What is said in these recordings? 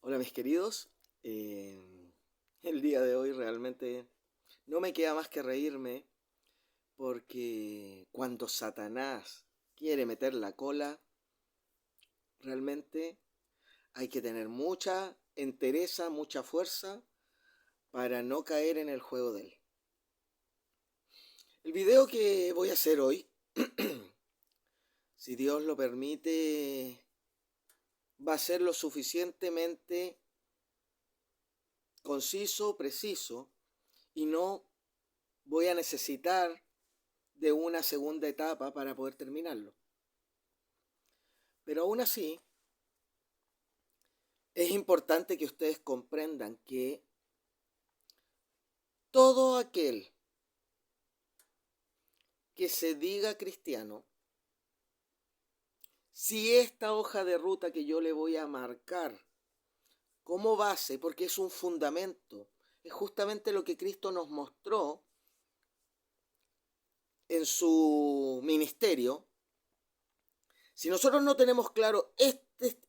Hola mis queridos, el día de hoy realmente no me queda más que reírme porque cuando Satanás quiere meter la cola, realmente hay que tener mucha entereza, mucha fuerza para no caer en el juego de él. El video que voy a hacer hoy, si Dios lo permite, va a ser lo suficientemente conciso, preciso, y no voy a necesitar de una segunda etapa para poder terminarlo. Pero aún así, es importante que ustedes comprendan que todo aquel que se diga cristiano, si esta hoja de ruta que yo le voy a marcar como base, porque es un fundamento, es justamente lo que Cristo nos mostró en su ministerio. Si nosotros no tenemos claro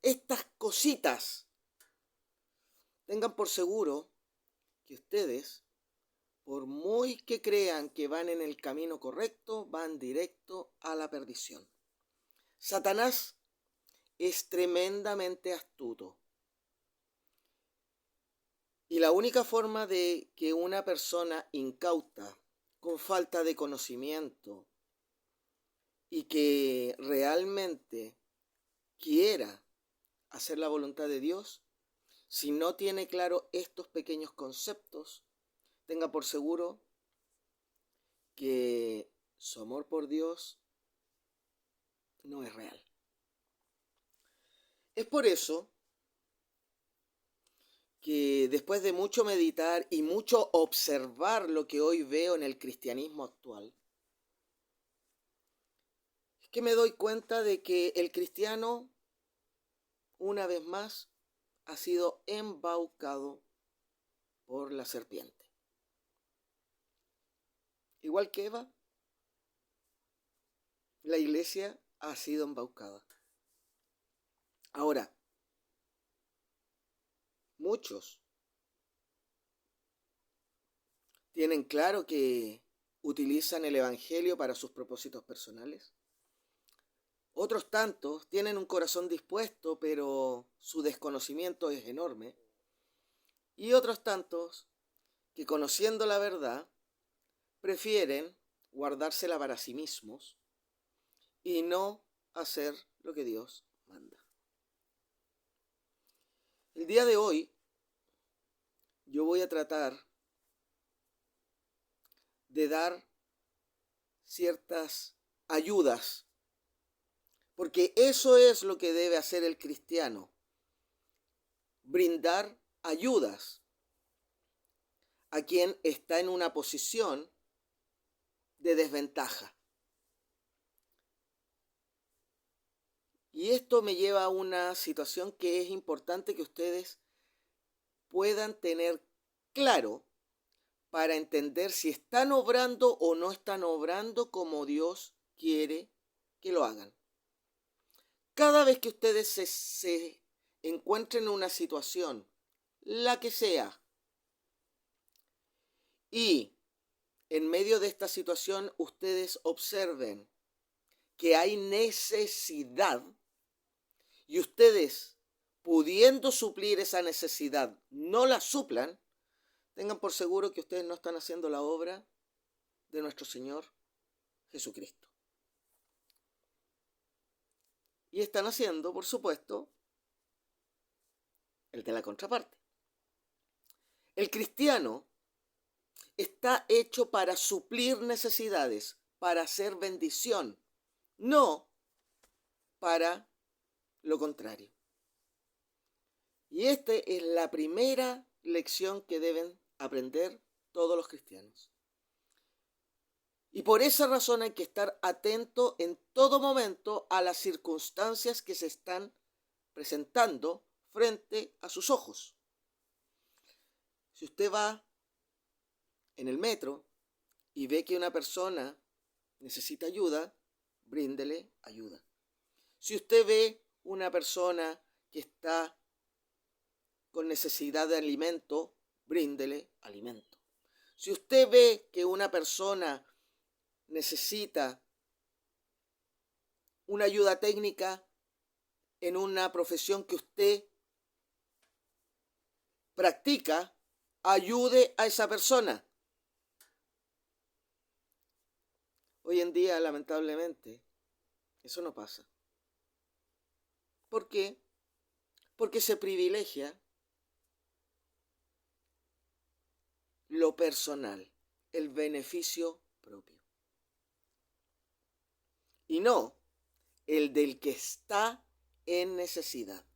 estas cositas, tengan por seguro que ustedes, por muy que crean que van en el camino correcto, van directo a la perdición. Satanás es tremendamente astuto. Y la única forma de que una persona incauta, con falta de conocimiento, y que realmente quiera hacer la voluntad de Dios, si no tiene claro estos pequeños conceptos, tenga por seguro que su amor por Dios no es real. Es por eso que después de mucho meditar y mucho observar lo que hoy veo en el cristianismo actual, es que me doy cuenta de que el cristiano, una vez más, ha sido embaucado por la serpiente. Igual que Eva, la iglesia ha sido embaucada. Ahora, muchos tienen claro que utilizan el evangelio para sus propósitos personales. Otros tantos tienen un corazón dispuesto, pero su desconocimiento es enorme. Y otros tantos que, conociendo la verdad, prefieren guardársela para sí mismos y no hacer lo que Dios manda. El día de hoy yo voy a tratar de dar ciertas ayudas, porque eso es lo que debe hacer el cristiano: brindar ayudas a quien está en una posición de desventaja. Y esto me lleva a una situación que es importante que ustedes puedan tener claro para entender si están obrando o no están obrando como Dios quiere que lo hagan. Cada vez que ustedes se encuentren en una situación, la que sea, y en medio de esta situación ustedes observen que hay necesidad y ustedes, pudiendo suplir esa necesidad, no la suplan, tengan por seguro que ustedes no están haciendo la obra de nuestro Señor Jesucristo. Y están haciendo, por supuesto, el de la contraparte. El cristiano está hecho para suplir necesidades, para hacer bendición, no para lo contrario. Y esta es la primera lección que deben aprender todos los cristianos. Y por esa razón hay que estar atento en todo momento a las circunstancias que se están presentando frente a sus ojos. Si usted va en el metro y ve que una persona necesita ayuda, bríndele ayuda. Si usted ve una persona que está necesidad de alimento, bríndele alimento. Si usted ve que una persona necesita una ayuda técnica en una profesión que usted practica, ayude a esa persona. Hoy en día, lamentablemente, eso no pasa. ¿Por qué? Porque se privilegia lo personal, el beneficio propio. Y no el del que está en necesidad.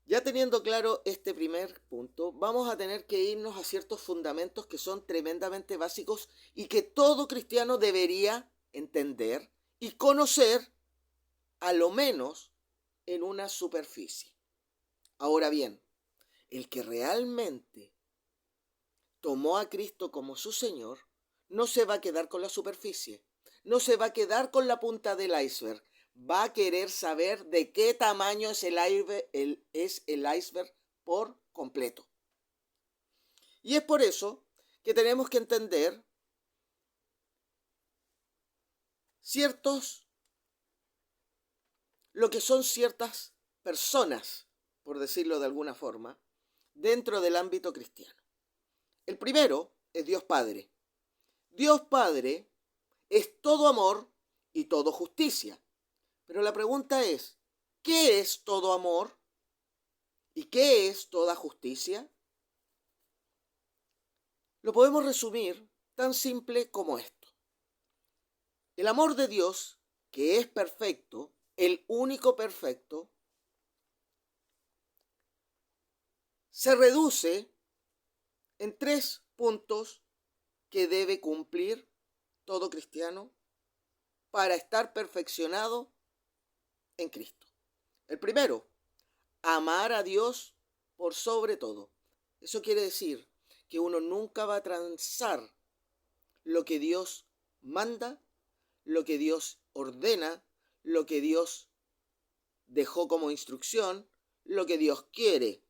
Ya teniendo claro este primer punto, vamos a tener que irnos a ciertos fundamentos que son tremendamente básicos y que todo cristiano debería entender y conocer, a lo menos en una superficie. Ahora bien, el que realmente tomó a Cristo como su Señor no se va a quedar con la superficie, no se va a quedar con la punta del iceberg. Va a querer saber de qué tamaño es el iceberg por completo. Y es por eso que tenemos que entender lo que son ciertas personas, por decirlo de alguna forma, dentro del ámbito cristiano. El primero es Dios Padre. Dios Padre es todo amor y todo justicia. Pero la pregunta es, ¿qué es todo amor? ¿Y qué es toda justicia? Lo podemos resumir tan simple como esto. El amor de Dios, que es perfecto, el único perfecto, se reduce en 3 puntos que debe cumplir todo cristiano para estar perfeccionado en Cristo. El primero, amar a Dios por sobre todo. Eso quiere decir que uno nunca va a transar lo que Dios manda, lo que Dios ordena, lo que Dios dejó como instrucción, lo que Dios quiere.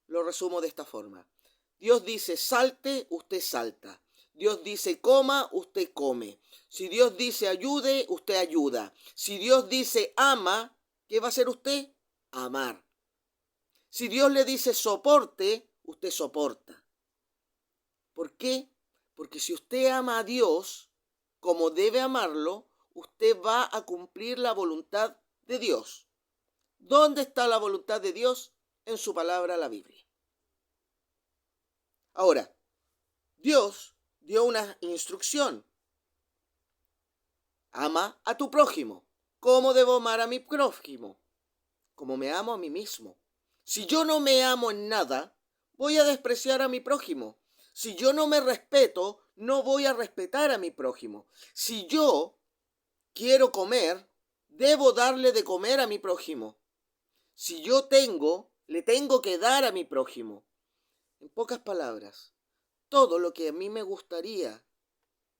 Lo resumo de esta forma. Dios dice salte, usted salta. Dios dice coma, usted come. Si Dios dice ayude, usted ayuda. Si Dios dice ama, ¿qué va a hacer usted? Amar. Si Dios le dice soporte, usted soporta. ¿Por qué? Porque si usted ama a Dios como debe amarlo, usted va a cumplir la voluntad de Dios. ¿Dónde está la voluntad de Dios? En su palabra, la Biblia. Ahora, Dios dio una instrucción. Ama a tu prójimo. ¿Cómo debo amar a mi prójimo? Como me amo a mí mismo. Si yo no me amo en nada, voy a despreciar a mi prójimo. Si yo no me respeto, no voy a respetar a mi prójimo. Si yo quiero comer, debo darle de comer a mi prójimo. Si yo tengo, le tengo que dar a mi prójimo. En pocas palabras, todo lo que a mí me gustaría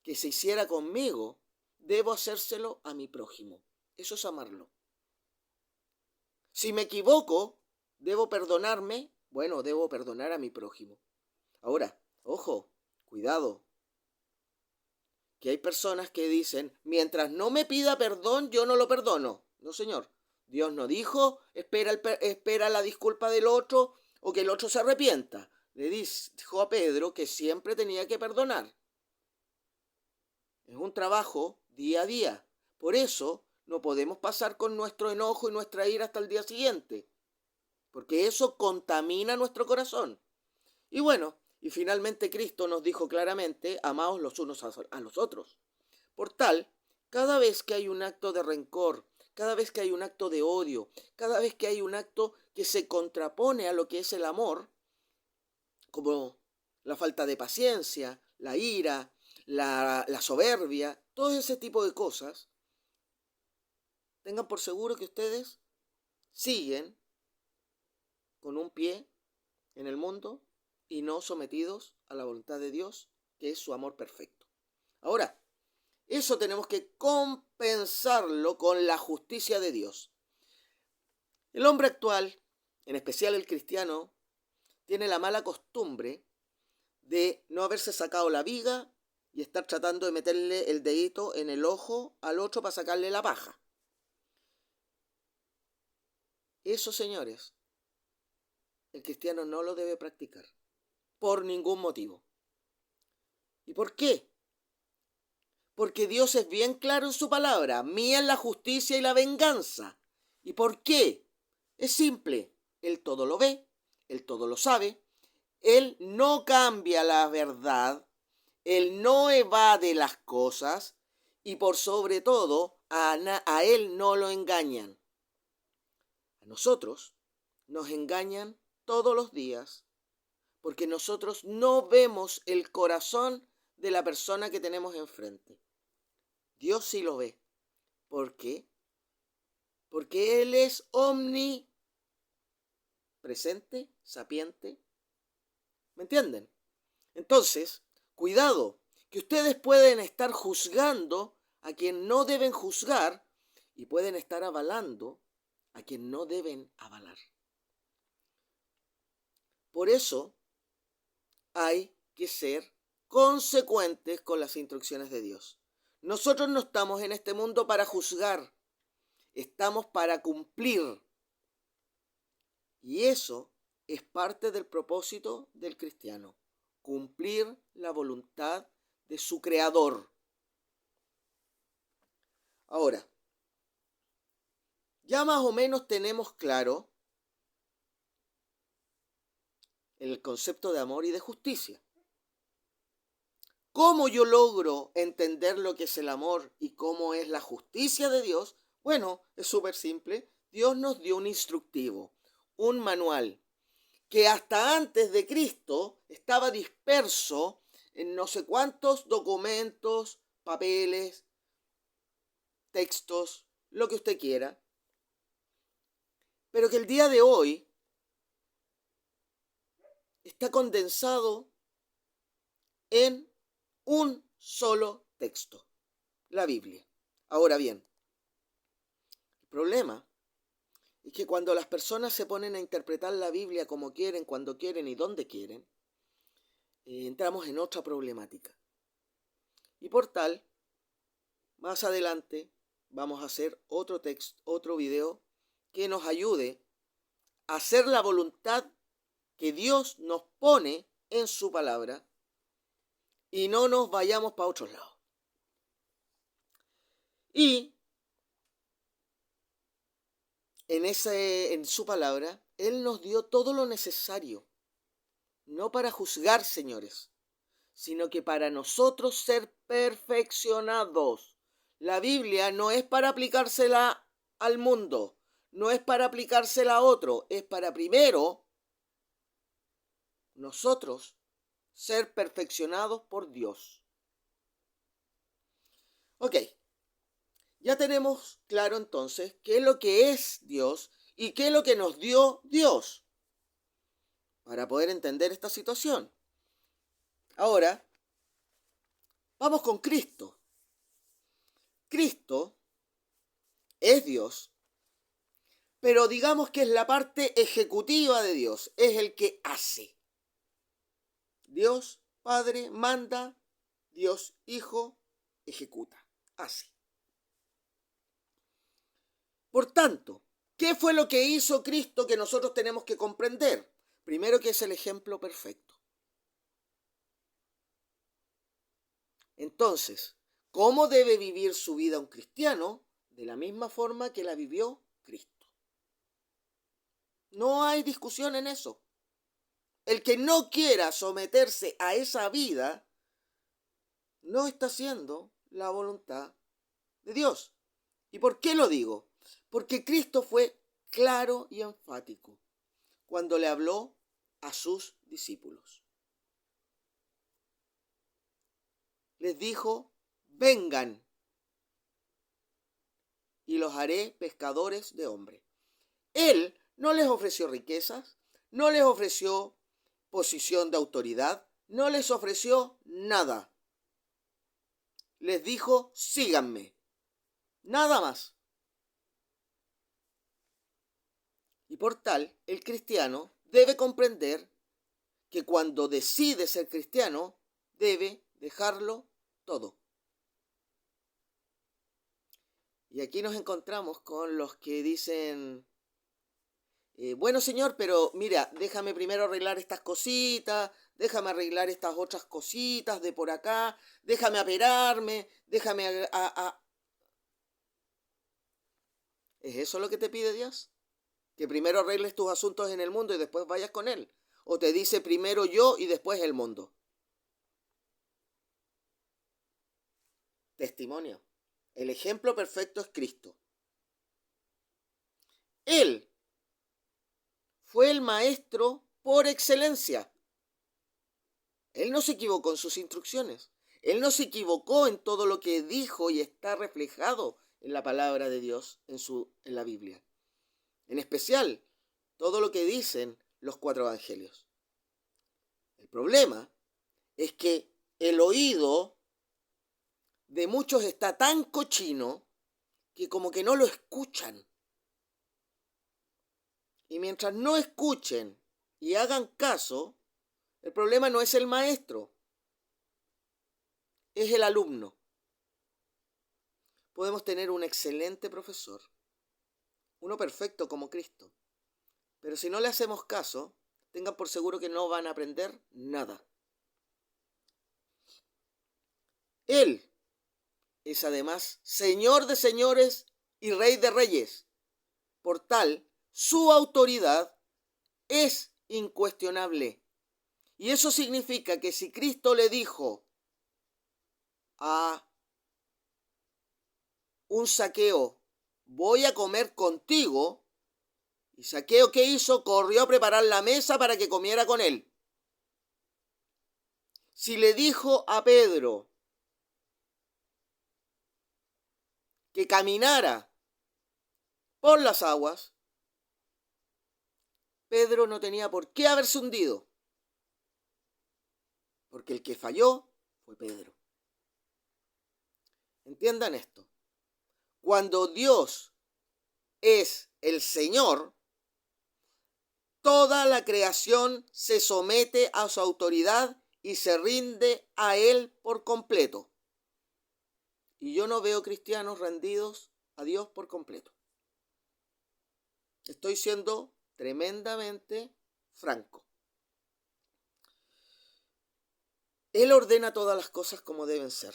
que se hiciera conmigo, debo hacérselo a mi prójimo. Eso es amarlo. Si me equivoco, debo perdonarme. Bueno, debo perdonar a mi prójimo. Ahora, ojo, cuidado. Que hay personas que dicen, mientras no me pida perdón, yo no lo perdono. No, señor. Dios no dijo, espera la disculpa del otro o que el otro se arrepienta. Le dijo a Pedro que siempre tenía que perdonar. Es un trabajo día a día. Por eso no podemos pasar con nuestro enojo y nuestra ira hasta el día siguiente. Porque eso contamina nuestro corazón. Y bueno, y finalmente Cristo nos dijo claramente, amaos los unos a los otros. Por tal, cada vez que hay un acto de rencor, cada vez que hay un acto de odio, cada vez que hay un acto que se contrapone a lo que es el amor, como la falta de paciencia, la ira, la soberbia, todo ese tipo de cosas, tengan por seguro que ustedes siguen con un pie en el mundo y no sometidos a la voluntad de Dios, que es su amor perfecto. Ahora, eso tenemos que compensarlo con la justicia de Dios. El hombre actual en especial el cristiano, tiene la mala costumbre de no haberse sacado la viga y estar tratando de meterle el dedito en el ojo al otro para sacarle la paja. Eso, señores, el cristiano no lo debe practicar por ningún motivo. ¿Y por qué? Porque Dios es bien claro en su palabra. Mía es la justicia y la venganza. ¿Y por qué? Es simple. Él todo lo ve, Él todo lo sabe. Él no cambia la verdad. Él no evade las cosas. Y por sobre todo, a Él no lo engañan. A nosotros nos engañan todos los días porque nosotros no vemos el corazón de la persona que tenemos enfrente. Dios sí lo ve. ¿Por qué? Porque Él es omnipresente, sapiente. ¿Me entienden? Entonces, cuidado, que ustedes pueden estar juzgando a quien no deben juzgar y pueden estar avalando a quien no deben avalar. Por eso hay que ser consecuentes con las instrucciones de Dios. Nosotros no estamos en este mundo para juzgar, estamos para cumplir. Y eso es parte del propósito del cristiano, cumplir la voluntad de su creador. Ahora, ya más o menos tenemos claro el concepto de amor y de justicia. ¿Cómo yo logro entender lo que es el amor y cómo es la justicia de Dios? Bueno, es súper simple. Dios nos dio un instructivo, un manual, que hasta antes de Cristo estaba disperso en no sé cuántos documentos, papeles, textos, lo que usted quiera, pero que el día de hoy está condensado en un solo texto, la Biblia. Ahora bien, el problema es que cuando las personas se ponen a interpretar la Biblia como quieren, cuando quieren y donde quieren, entramos en otra problemática. Y por tal, más adelante vamos a hacer otro video que nos ayude a hacer la voluntad que Dios nos pone en su palabra y no nos vayamos para otros lados. Y en su palabra, Él nos dio todo lo necesario, no para juzgar, señores, sino que para nosotros ser perfeccionados. La Biblia no es para aplicársela al mundo, no es para aplicársela a otro, es para primero nosotros ser perfeccionados por Dios. Ok, ya tenemos claro entonces qué es lo que es Dios y qué es lo que nos dio Dios para poder entender esta situación. Ahora, vamos con Cristo. Cristo es Dios, pero digamos que es la parte ejecutiva de Dios, es el que hace. Dios Padre manda, Dios Hijo ejecuta, hace. Por tanto, ¿qué fue lo que hizo Cristo que nosotros tenemos que comprender? Primero, que es el ejemplo perfecto. Entonces, ¿cómo debe vivir su vida un cristiano? De la misma forma que la vivió Cristo. No hay discusión en eso. El que no quiera someterse a esa vida no está haciendo la voluntad de Dios. ¿Y por qué lo digo? Porque Cristo fue claro y enfático cuando le habló a sus discípulos. Les dijo: vengan y los haré pescadores de hombres. Él no les ofreció riquezas, no les ofreció posición de autoridad, no les ofreció nada. Les dijo: síganme. Nada más. ¿Y por tal, el cristiano debe comprender que cuando decide ser cristiano, debe dejarlo todo. Y aquí nos encontramos con los que dicen, bueno señor, pero mira, déjame primero arreglar estas cositas, déjame arreglar estas otras cositas de por acá, déjame aperarme, déjame... ¿Es eso lo que te pide Dios? Que primero arregles tus asuntos en el mundo y después vayas con Él. ¿O te dice primero yo y después el mundo? Testimonio. El ejemplo perfecto es Cristo. Él fue el maestro por excelencia. Él no se equivocó en sus instrucciones. Él no se equivocó en todo lo que dijo y está reflejado en la palabra de Dios, en la Biblia. En especial, todo lo que dicen los 4 evangelios. El problema es que el oído de muchos está tan cochino que como que no lo escuchan. Y mientras no escuchen y hagan caso, el problema no es el maestro, es el alumno. Podemos tener un excelente profesor, uno perfecto como Cristo, pero si no le hacemos caso, tengan por seguro que no van a aprender nada. Él es además Señor de señores y Rey de reyes. Por tal, su autoridad es incuestionable. Y eso significa que si Cristo le dijo a un Zaqueo, voy a comer contigo, y Zaqueo, ¿qué hizo? Corrió a preparar la mesa para que comiera con él. Si le dijo a Pedro que caminara por las aguas, Pedro no tenía por qué haberse hundido, porque el que falló fue Pedro. Entiendan esto. Cuando Dios es el Señor, toda la creación se somete a su autoridad y se rinde a Él por completo. Y yo no veo cristianos rendidos a Dios por completo. Estoy siendo tremendamente franco. Él ordena todas las cosas como deben ser.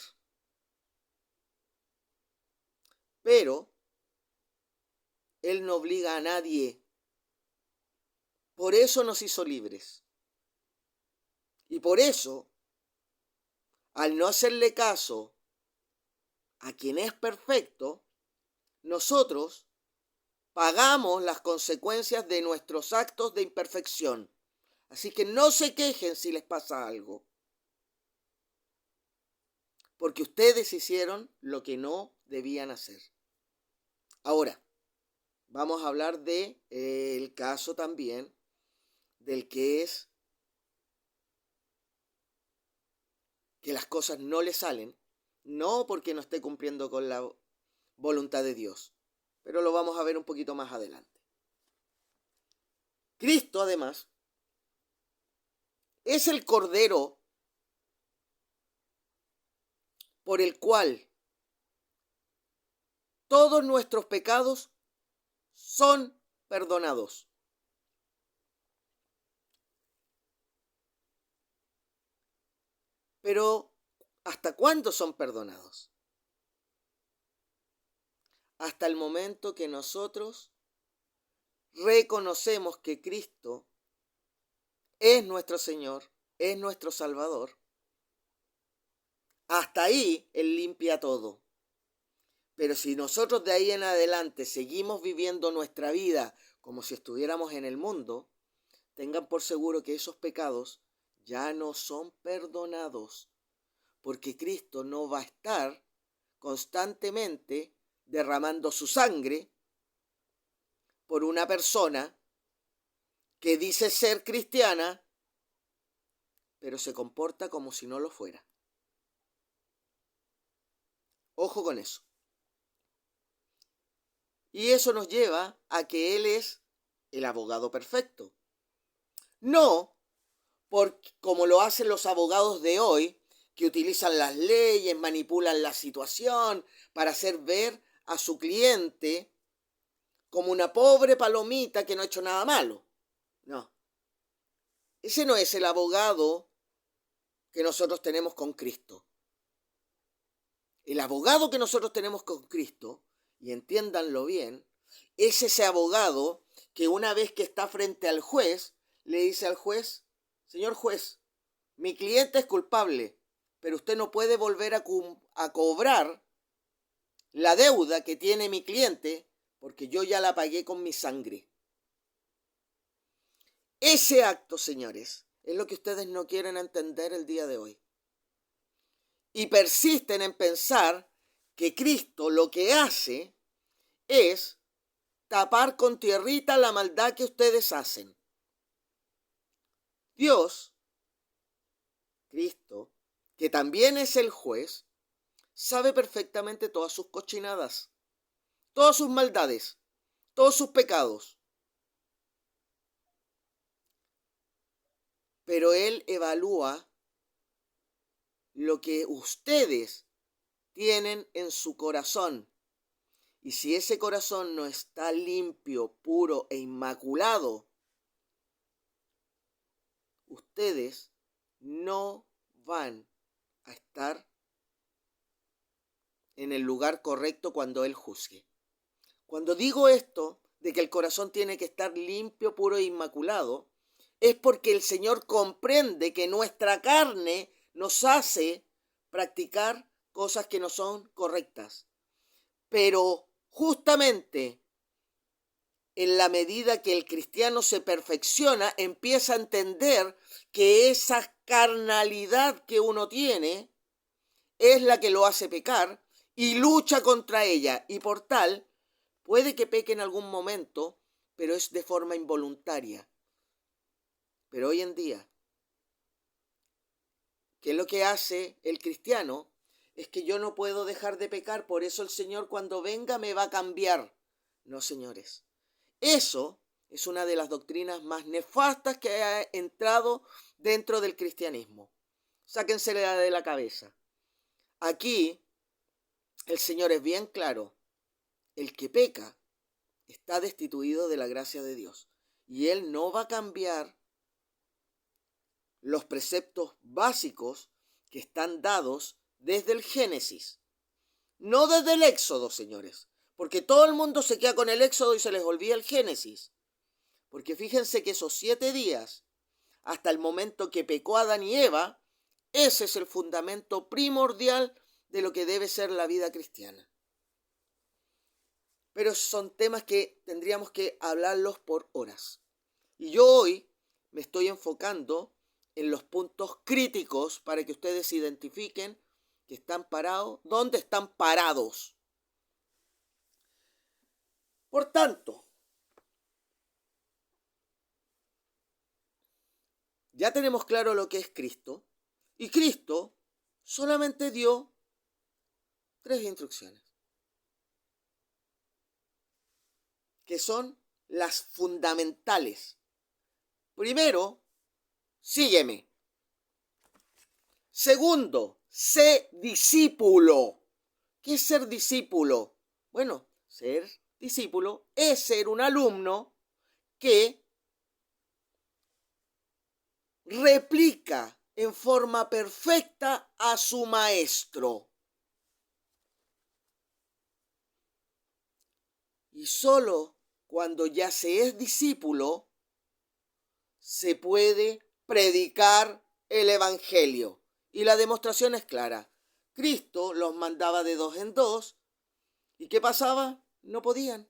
Pero Él no obliga a nadie. Por eso nos hizo libres. Y por eso, al no hacerle caso a quien es perfecto, nosotros pagamos las consecuencias de nuestros actos de imperfección. Así que no se quejen si les pasa algo. Porque ustedes hicieron lo que no debían hacer. Ahora, vamos a hablar de el caso también del que es que las cosas no le salen, no porque no esté cumpliendo con la voluntad de Dios, pero lo vamos a ver un poquito más adelante. Cristo, además, es el Cordero por el cual todos nuestros pecados son perdonados. Pero, ¿hasta cuándo son perdonados? Hasta el momento que nosotros reconocemos que Cristo es nuestro Señor, es nuestro Salvador. Hasta ahí Él limpia todo. Pero si nosotros de ahí en adelante seguimos viviendo nuestra vida como si estuviéramos en el mundo, tengan por seguro que esos pecados ya no son perdonados, porque Cristo no va a estar constantemente derramando su sangre por una persona que dice ser cristiana, pero se comporta como si no lo fuera. Ojo con eso. Y eso nos lleva a que Él es el abogado perfecto. No como lo hacen los abogados de hoy, que utilizan las leyes, manipulan la situación para hacer ver a su cliente como una pobre palomita que no ha hecho nada malo. No. Ese no es el abogado que nosotros tenemos con Cristo. El abogado que nosotros tenemos con Cristo, y entiéndanlo bien, es ese abogado que una vez que está frente al juez, le dice al juez: señor juez, mi cliente es culpable, pero usted no puede volver a cobrar la deuda que tiene mi cliente porque yo ya la pagué con mi sangre. Ese acto, señores, es lo que ustedes no quieren entender el día de hoy. Y persisten en pensar que Cristo lo que hace es tapar con tierrita la maldad que ustedes hacen. Dios, Cristo, que también es el juez, sabe perfectamente todas sus cochinadas, todas sus maldades, todos sus pecados. Pero Él evalúa lo que ustedes tienen en su corazón. Y si ese corazón no está limpio, puro e inmaculado, ustedes no van a estar en el lugar correcto cuando Él juzgue. Cuando digo esto, de que el corazón tiene que estar limpio, puro e inmaculado, es porque el Señor comprende que nuestra carne nos hace practicar cosas que no son correctas. Pero justamente en la medida que el cristiano se perfecciona, empieza a entender que esa carnalidad que uno tiene es la que lo hace pecar y lucha contra ella. Y por tal, puede que peque en algún momento, pero es de forma involuntaria. Pero hoy en día, ¿qué es lo que hace el cristiano? Es que yo no puedo dejar de pecar, por eso el Señor cuando venga me va a cambiar. No, señores. Eso es una de las doctrinas más nefastas que ha entrado dentro del cristianismo. Sáquensela de la cabeza. Aquí el Señor es bien claro. El que peca está destituido de la gracia de Dios. Y Él no va a cambiar los preceptos básicos que están dados desde el Génesis. No desde el Éxodo, señores. Porque todo el mundo se queda con el Éxodo y se les olvida el Génesis. Porque fíjense que esos 7 días, hasta el momento que pecó Adán y Eva, ese es el fundamento primordial de lo que debe ser la vida cristiana. Pero son temas que tendríamos que hablarlos por horas. Y yo hoy me estoy enfocando en los puntos críticos para que ustedes identifiquen que están parados, dónde están parados. Por tanto, ya tenemos claro lo que es Cristo, y Cristo solamente dio 3 instrucciones, que son las fundamentales. Primero, sígueme. Segundo, sé discípulo. ¿Qué es ser discípulo? Bueno, ser discípulo es ser un alumno que replica en forma perfecta a su maestro. Y solo cuando ya se es discípulo se puede predicar el evangelio. Y la demostración es clara. Cristo los mandaba de 2 en 2. ¿Y qué pasaba? No podían.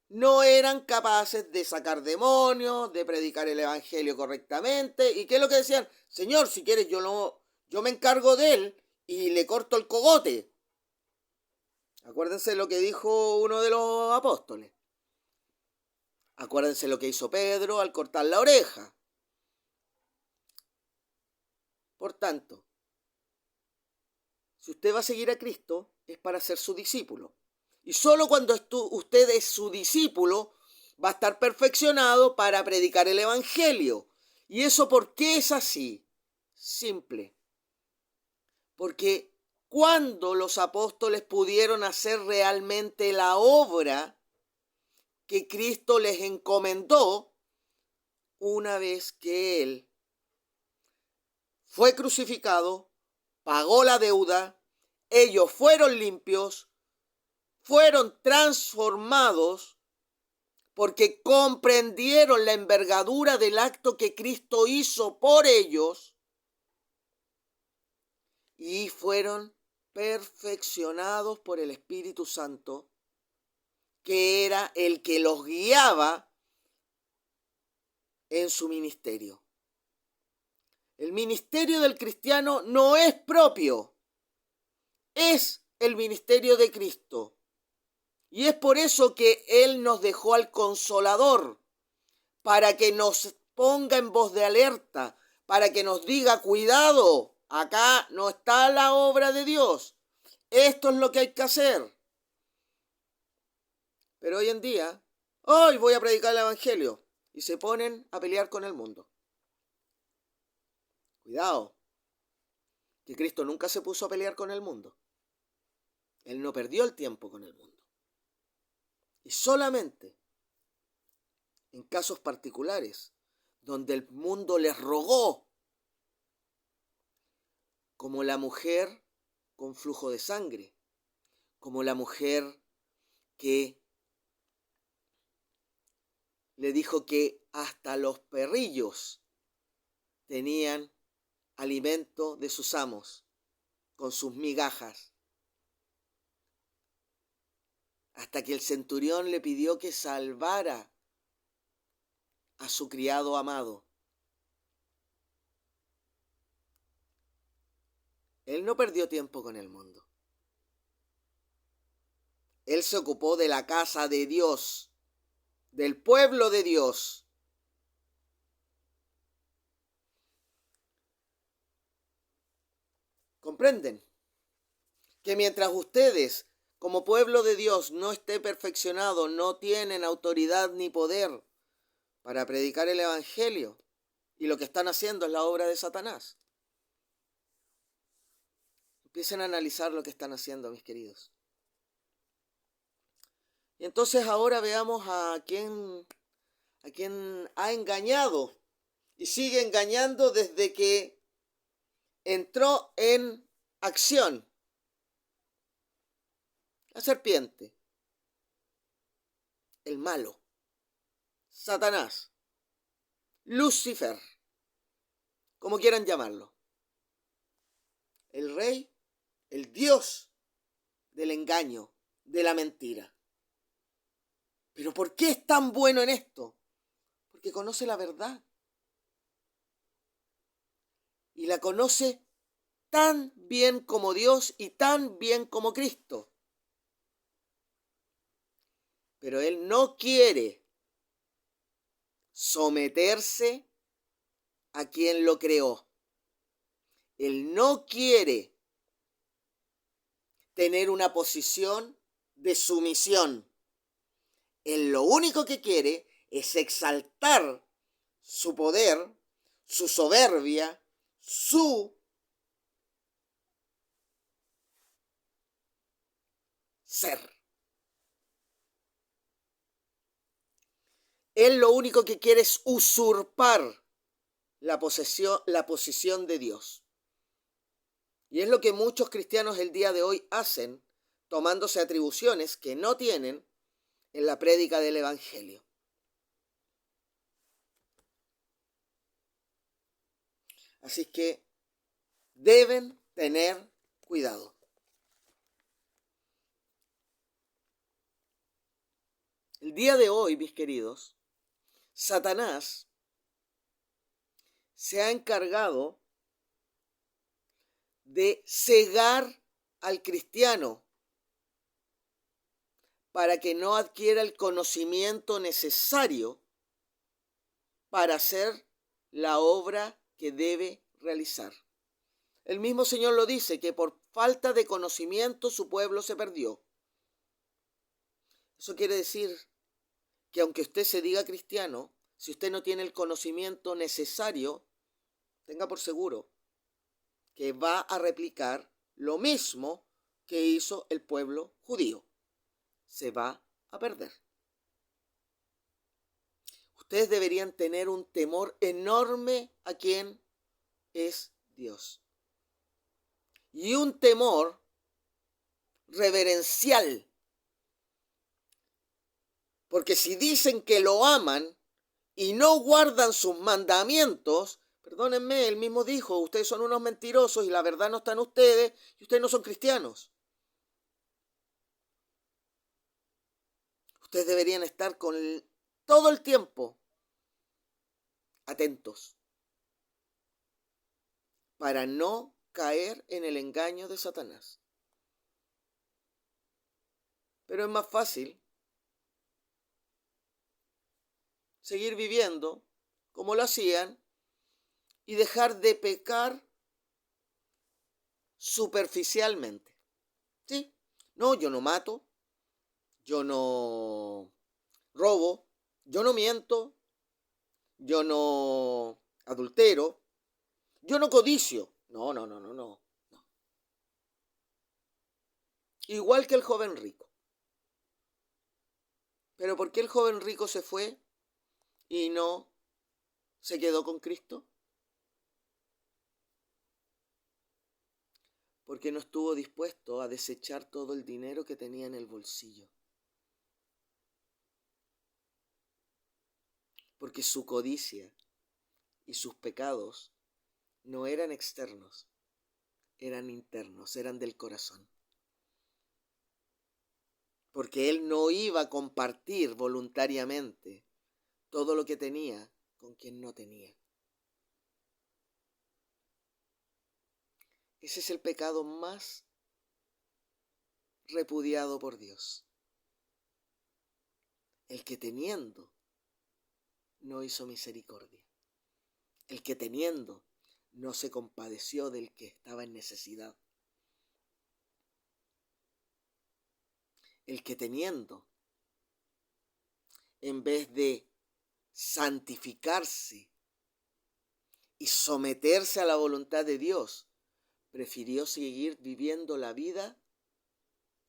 No eran capaces de sacar demonios, de predicar el evangelio correctamente. ¿Y qué es lo que decían? Señor, si quieres yo me encargo de él y le corto el cogote. Acuérdense lo que dijo uno de los apóstoles. Acuérdense lo que hizo Pedro al cortar la oreja. Por tanto, si usted va a seguir a Cristo, es para ser su discípulo. Y solo cuando usted es su discípulo, va a estar perfeccionado para predicar el Evangelio. ¿Y eso por qué es así? Simple. Porque cuando los apóstoles pudieron hacer realmente la obra que Cristo les encomendó, una vez que Él fue crucificado, pagó la deuda, ellos fueron limpios, fueron transformados porque comprendieron la envergadura del acto que Cristo hizo por ellos y fueron perfeccionados por el Espíritu Santo, que era el que los guiaba en su ministerio. El ministerio del cristiano no es propio, es el ministerio de Cristo. Y es por eso que Él nos dejó al Consolador, para que nos ponga en voz de alerta, para que nos diga, cuidado, acá no está la obra de Dios, esto es lo que hay que hacer. Pero hoy en día, hoy voy a predicar el Evangelio, y se ponen a pelear con el mundo. Cuidado, que Cristo nunca se puso a pelear con el mundo. Él no perdió el tiempo con el mundo. Y solamente en casos particulares, donde el mundo les rogó, como la mujer con flujo de sangre, como la mujer que le dijo que hasta los perrillos tenían alimento de sus amos, con sus migajas, hasta que el centurión le pidió que salvara a su criado amado. Él no perdió tiempo con el mundo. Él se ocupó de la casa de Dios, del pueblo de Dios. ¿Comprenden? Que mientras ustedes, como pueblo de Dios, no esté perfeccionado, no tienen autoridad ni poder para predicar el Evangelio, y lo que están haciendo es la obra de Satanás. Empiecen a analizar lo que están haciendo, mis queridos. Y entonces ahora veamos a quién ha engañado y sigue engañando desde que entró en acción. La serpiente, el malo, Satanás, Lucifer, como quieran llamarlo. El rey, el dios del engaño, de la mentira. ¿Pero por qué es tan bueno en esto? Porque conoce la verdad. Y la conoce tan bien como Dios y tan bien como Cristo. Pero él no quiere someterse a quien lo creó. Él no quiere tener una posición de sumisión. Él lo único que quiere es exaltar su poder, su soberbia, su ser. Él lo único que quiere es usurpar la posición de Dios. Y es lo que muchos cristianos el día de hoy hacen, tomándose atribuciones que no tienen en la prédica del Evangelio. Así que deben tener cuidado. El día de hoy, mis queridos, Satanás se ha encargado de cegar al cristiano para que no adquiera el conocimiento necesario para hacer la obra que debe realizar. El mismo Señor lo dice, que por falta de conocimiento su pueblo se perdió. Eso quiere decir que aunque usted se diga cristiano, si usted no tiene el conocimiento necesario, tenga por seguro que va a replicar lo mismo que hizo el pueblo judío. Se va a perder. Ustedes deberían tener un temor enorme a quien es Dios. Y un temor reverencial. Porque si dicen que lo aman y no guardan sus mandamientos, perdónenme, él mismo dijo, ustedes son unos mentirosos y la verdad no está en ustedes y ustedes no son cristianos. Ustedes deberían estar todo el tiempo atentos para no caer en el engaño de Satanás. Pero es más fácil seguir viviendo como lo hacían y dejar de pecar superficialmente. ¿Sí? No, yo no mato, yo no robo, yo no miento, yo no adultero, yo no codicio. No. Igual que el joven rico. Pero ¿por qué el joven rico se fue y no se quedó con Cristo? Porque no estuvo dispuesto a desechar todo el dinero que tenía en el bolsillo. Porque su codicia y sus pecados no eran externos, eran internos, eran del corazón. Porque él no iba a compartir voluntariamente todo lo que tenía con quien no tenía. Ese es el pecado más repudiado por Dios. El que teniendo no hizo misericordia. El que teniendo no se compadeció del que estaba en necesidad. El que teniendo, en vez de santificarse y someterse a la voluntad de Dios, prefirió seguir viviendo la vida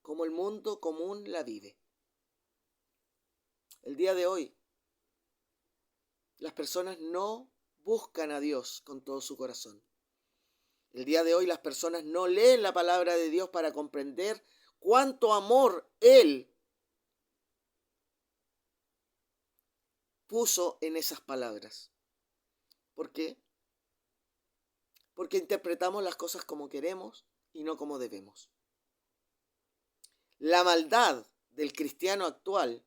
como el mundo común la vive. El día de hoy, las personas no buscan a Dios con todo su corazón. El día de hoy las personas no leen la palabra de Dios para comprender cuánto amor Él puso en esas palabras. ¿Por qué? Porque interpretamos las cosas como queremos y no como debemos. La maldad del cristiano actual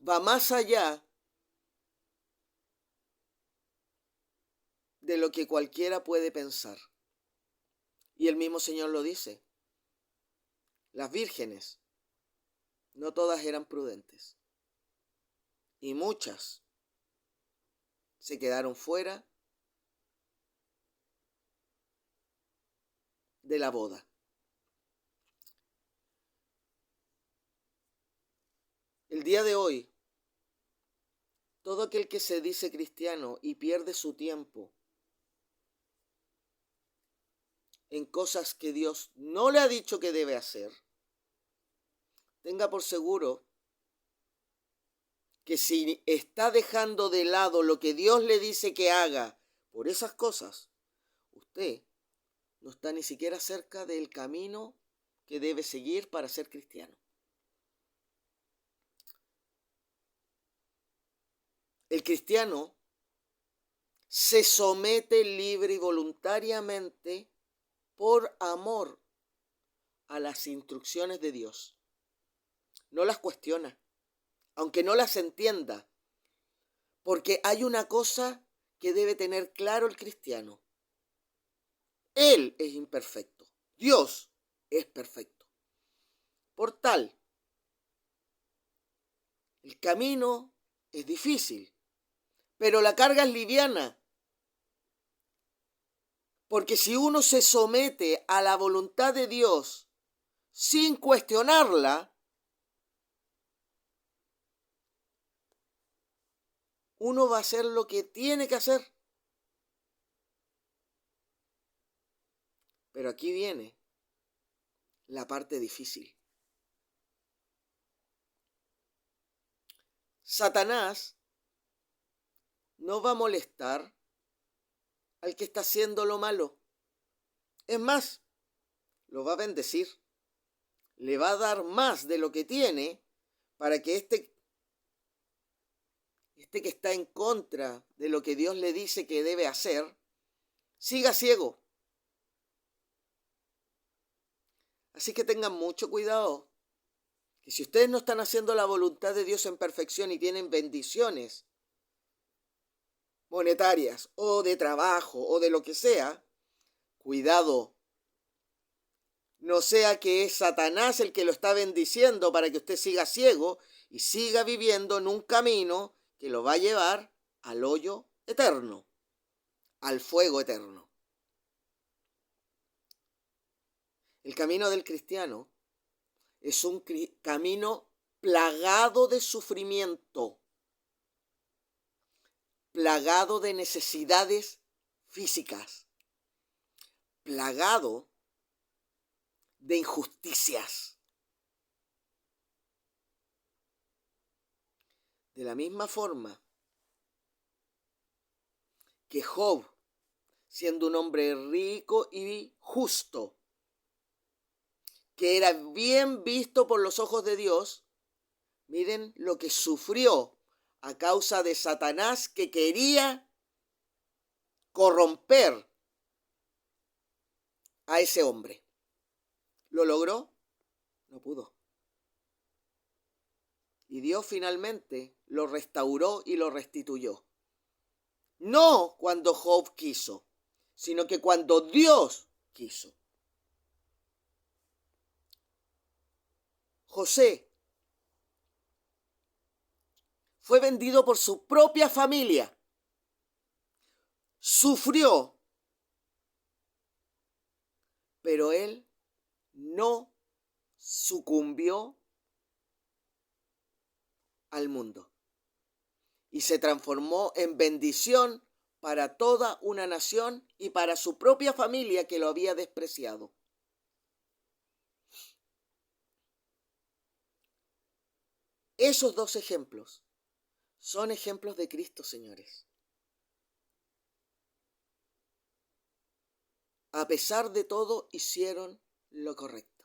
va más allá de lo que cualquiera puede pensar. Y el mismo Señor lo dice. Las vírgenes, no todas eran prudentes. Y muchas se quedaron fuera de la boda. El día de hoy, todo aquel que se dice cristiano y pierde su tiempo en cosas que Dios no le ha dicho que debe hacer, tenga por seguro que si está dejando de lado lo que Dios le dice que haga por esas cosas, usted no está ni siquiera cerca del camino que debe seguir para ser cristiano. El cristiano se somete libre y voluntariamente por amor a las instrucciones de Dios. No las cuestiona, aunque no las entienda, porque hay una cosa que debe tener claro el cristiano. Él es imperfecto, Dios es perfecto. Por tal, el camino es difícil, pero la carga es liviana. Porque si uno se somete a la voluntad de Dios sin cuestionarla, uno va a hacer lo que tiene que hacer. Pero aquí viene la parte difícil. Satanás no va a molestar al que está haciendo lo malo. Es más, lo va a bendecir. Le va a dar más de lo que tiene para que este que está en contra de lo que Dios le dice que debe hacer, siga ciego. Así que tengan mucho cuidado, que si ustedes no están haciendo la voluntad de Dios en perfección y tienen bendiciones monetarias o de trabajo o de lo que sea, cuidado. No sea que es Satanás el que lo está bendiciendo para que usted siga ciego y siga viviendo en un camino que lo va a llevar al hoyo eterno, al fuego eterno. El camino del cristiano es un camino plagado de sufrimiento, plagado de necesidades físicas, plagado de injusticias. De la misma forma que Job, siendo un hombre rico y justo, que era bien visto por los ojos de Dios, miren lo que sufrió a causa de Satanás, que quería corromper a ese hombre. ¿Lo logró? No pudo. Y Dios finalmente lo restauró y lo restituyó. No cuando Job quiso, sino que cuando Dios quiso. José fue vendido por su propia familia. Sufrió, pero él no sucumbió al mundo y se transformó en bendición para toda una nación y para su propia familia que lo había despreciado. Esos dos ejemplos son ejemplos de Cristo, señores. A pesar de todo, hicieron lo correcto.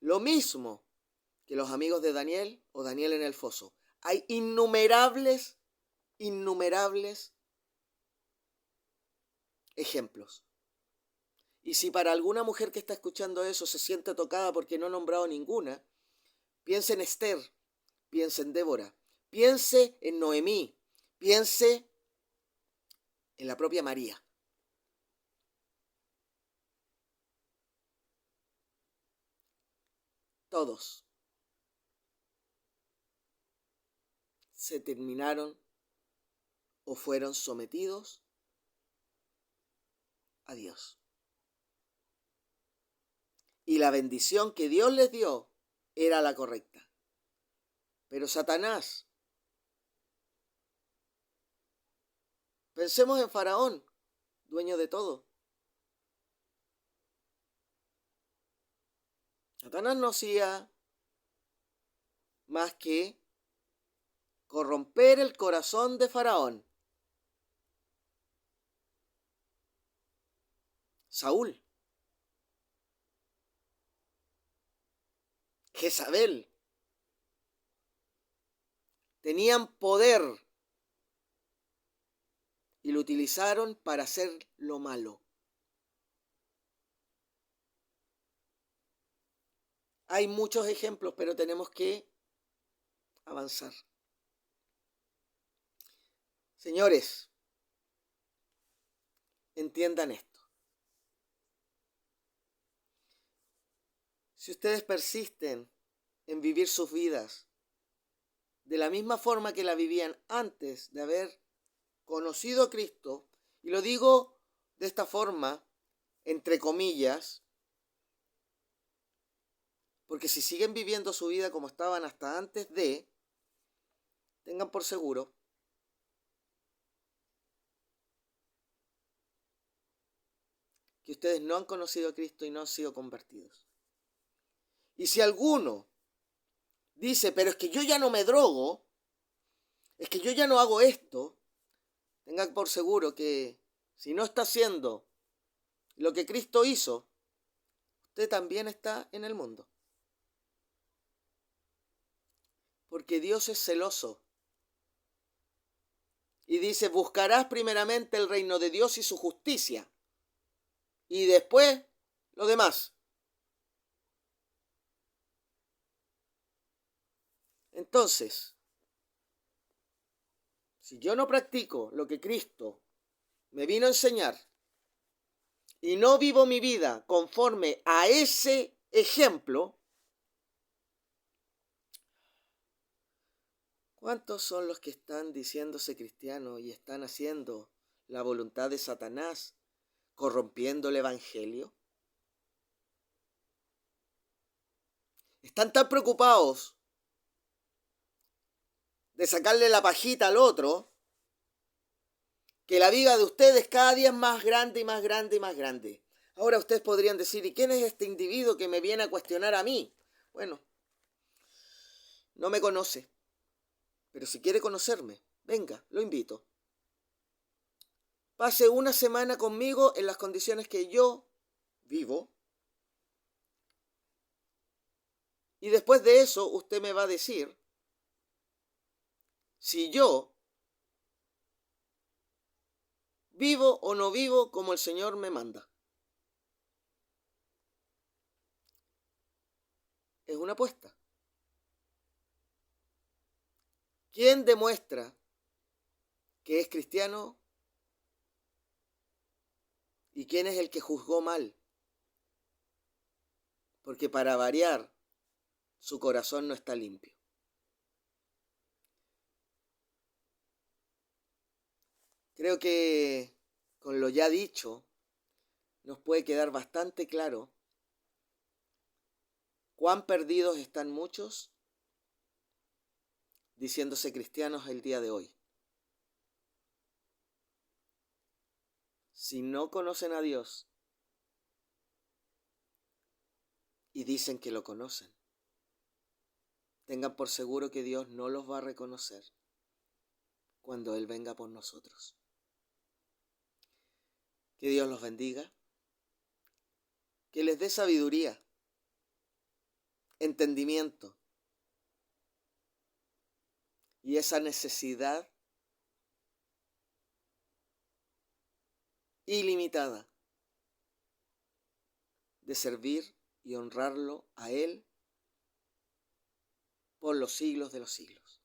Lo mismo que los amigos de Daniel o Daniel en el foso. Hay innumerables ejemplos. Y si para alguna mujer que está escuchando eso se siente tocada porque no he nombrado ninguna, piense en Esther, piense en Débora, piense en Noemí, piense en la propia María. Todos se terminaron o fueron sometidos a Dios. Y la bendición que Dios les dio era la correcta. Pero Satanás, pensemos en Faraón, dueño de todo. Satanás no hacía más que corromper el corazón de Faraón. Saúl, Jezabel, tenían poder y lo utilizaron para hacer lo malo. Hay muchos ejemplos, pero tenemos que avanzar. Señores, entiendan esto. Si ustedes persisten en vivir sus vidas de la misma forma que la vivían antes de haber conocido a Cristo, y lo digo de esta forma, entre comillas, porque si siguen viviendo su vida como estaban hasta antes de, tengan por seguro que ustedes no han conocido a Cristo y no han sido convertidos. Y si alguno dice, pero es que yo ya no me drogo, es que yo ya no hago esto, tengan por seguro que si no está haciendo lo que Cristo hizo, usted también está en el mundo. Porque Dios es celoso. Y dice, buscarás primeramente el reino de Dios y su justicia. Y después lo demás. Entonces, si yo no practico lo que Cristo me vino a enseñar y no vivo mi vida conforme a ese ejemplo, ¿cuántos son los que están diciéndose cristianos y están haciendo la voluntad de Satanás, corrompiendo el evangelio? Están tan preocupados de sacarle la pajita al otro, que la vida de ustedes cada día es más grande y más grande y más grande. Ahora ustedes podrían decir, ¿y quién es este individuo que me viene a cuestionar a mí? Bueno, no me conoce, pero si quiere conocerme, venga, lo invito. Pase una semana conmigo en las condiciones que yo vivo. Y después de eso usted me va a decir si yo vivo o no vivo como el Señor me manda. Es una apuesta. ¿Quién demuestra que es cristiano y quién es el que juzgó mal? Porque para variar, su corazón no está limpio. Creo que con lo ya dicho nos puede quedar bastante claro cuán perdidos están muchos diciéndose cristianos el día de hoy. Si no conocen a Dios y dicen que lo conocen, tengan por seguro que Dios no los va a reconocer cuando Él venga por nosotros. Que Dios los bendiga, que les dé sabiduría, entendimiento y esa necesidad ilimitada de servir y honrarlo a Él por los siglos de los siglos.